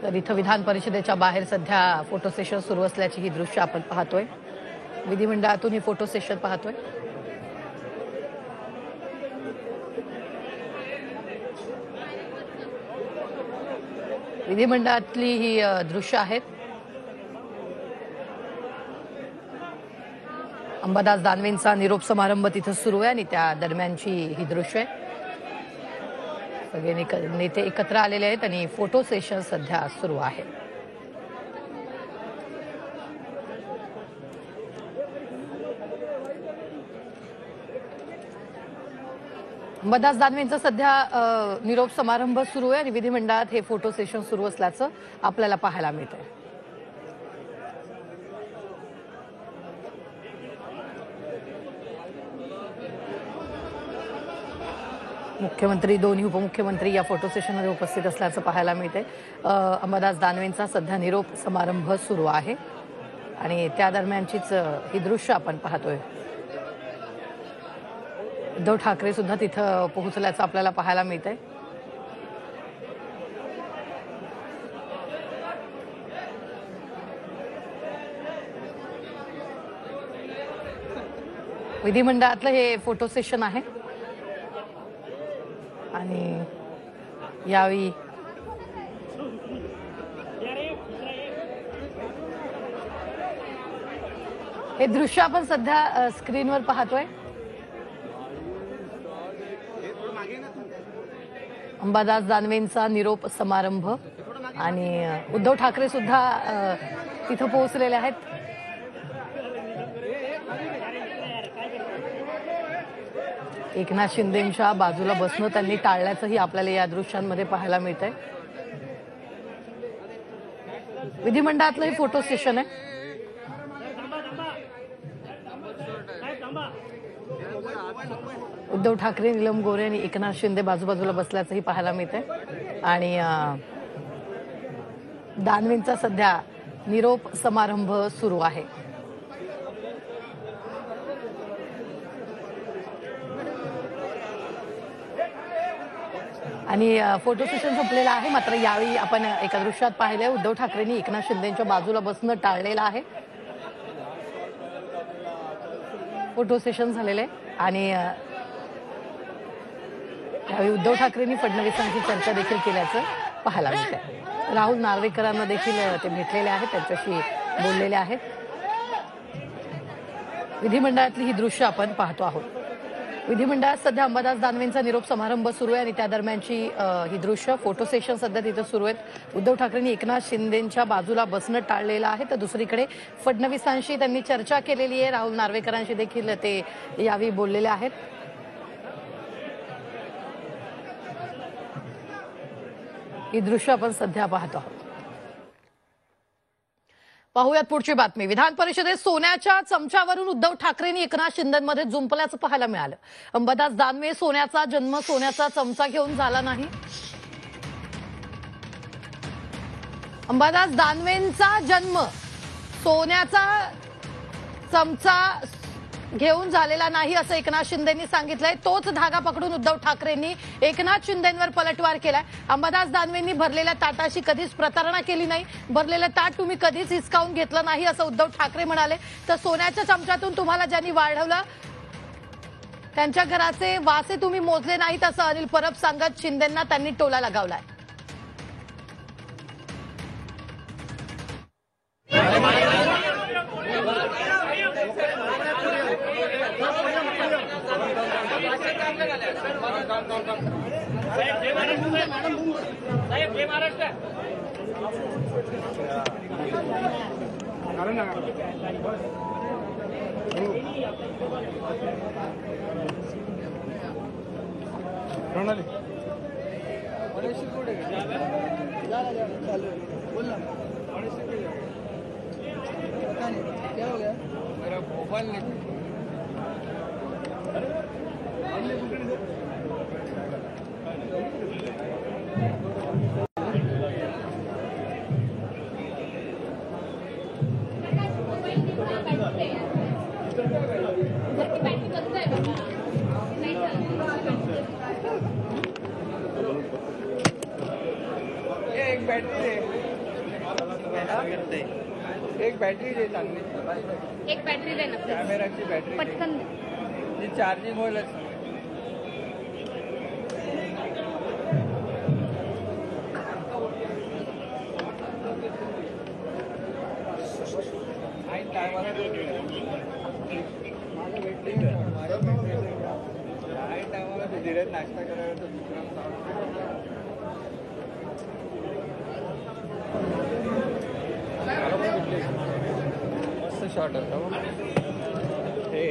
तर इथं विधान परिषदेच्या बाहेर सध्या फोटो सेशन सुरू असल्याची ही दृश्य आपण पाहतोय। विधिमंडळातून ही फोटो सेशन पाहतोय। विधिमंडळातली ही दृश्य आहेत। अंबादास दानवेंचा निरोप समारंभ तिथं सुरू आहे आणि त्या दरम्यानची ही दृश्य आहे। सगळे नेते एकत्र आलेले आहेत आणि फोटो सेशन सध्या सुरू आहे। अंबादास दानवेंचा सध्या निरोप समारंभ सुरू आहे आणि विधिमंडळात हे फोटो सेशन सुरू असल्याचं आपल्याला पाहायला मिळतंय। मुख्यमंत्री दोन्ही उपमुख्यमंत्री या फोटो सेशनमध्ये उपस्थित असल्याचं पाहायला मिळतंय। अंबादास दानवेंचा सध्या निरोप समारंभ सुरू आहे आणि त्या दरम्यानचीच ही दृश्य आपण पाहतोय। उद्धव ठाकरे सुद्धा तिथं पोहोचल्याचं आपल्याला पाहायला मिळतंय। विधिमंडळातलं हे फोटो सेशन आहे आणि यावेळी हे दृश्य आपण सध्या स्क्रीनवर पाहतोय। अंबादास दानवेंचा निरोप समारंभ आणि उद्धव ठाकरे सुद्धा तिथं पोहोचलेले आहेत। एकनाथ शिंदेंच्या बाजूला बसणं त्यांनी टाळल्याचंही आपल्याला या दृश्यांमध्ये पाहायला मिळतंय। विधिमंडळातलं हे फोटो सेशन आहे। उद्धव ठाकरे, नीलम गोरे आणि एकनाथ शिंदे बाजूबाजूला बसल्याचंही पाहायला मिळतंय आणि दानवेंचा सध्या निरोप समारंभ सुरू आहे। आणि फोटो सेशन संपलेलं आहे। मात्र यावेळी आपण एका दृश्यात पाहिलंय उद्धव ठाकरेंनी एकनाथ शिंदेंच्या बाजूला बसणं टाळलेलं आहे। फोटो सेशन झालेलं आहे आणि यावेळी उद्धव ठाकरेंनी फडणवीसांची चर्चा देखील केल्याचं पाहायला मिळतंय। राहुल नार्वेकरांना देखील ते भेटलेले आहेत, त्यांच्याशी बोललेले आहेत। विधिमंडळातली ही दृश्य आपण पाहतो आहोत। विधिमंडळात सध्या अंबादास दानवेंचा निरोप समारंभ सुरू आहे आणि त्या दरम्यानची ही दृश्य फोटो सेशन सध्या तिथं सुरू आहेत। उद्धव ठाकरेंनी एकनाथ शिंदेंच्या बाजूला बसणं टाळलेलं आहे, तर दुसरीकडे फडणवीसांशी त्यांनी चर्चा केलेली आहे। राहुल नार्वेकरांशी देखील ते यावेळी बोललेले आहेत। ही दृश्य आपण सध्या पाहतो आहोत। पाहूयात पुढची बातमी। विधान परिषदेत सोन्याच्या चमच्यावरून उद्धव ठाकरेंनी एकनाथ शिंदेंमध्ये जुंपल्याचं पाहायला मिळालं। अंबादास दानवे सोन्याचा जन्म सोन्याचा चमचा घेऊन झाला नाही। अंबादास दानवेंचा जन्म सोन्याचा चमचा घेऊन झालेला नाही असं एकनाथ शिंदेंनी सांगितलंय। तोच धागा पकडून उद्धव ठाकरेंनी एकनाथ शिंदेंवर पलटवार केलाय। अंबादास दानवेंनी भरलेल्या ताटाशी कधीच प्रतारणा केली नाही, भरलेलं ताट तुम्ही कधीच हिसकावून घेतलं नाही असं उद्धव ठाकरे म्हणाले। तर सोन्याच्या चमच्यातून तुम्हाला ज्यांनी वाढवलं त्यांच्या घराचे वासे तुम्ही मोजले नाहीत असं अनिल परब सांगत शिंदेंना त्यांनी टोला लगावलाय। क्या हो गया मेरा भोपाल नहीं एक बैटरी करते एक बॅटरी दे चांगली, एक बॅटरी दे ना please. कॅमेराची बॅटरी पटकन दे. जी चार्जिंग होईलच. ऐन टायमाला माझं भेटली ऐन टायमाला तू धीरे नाश्ता करायला तर दुसरा मस्त शॉट होता हो. हे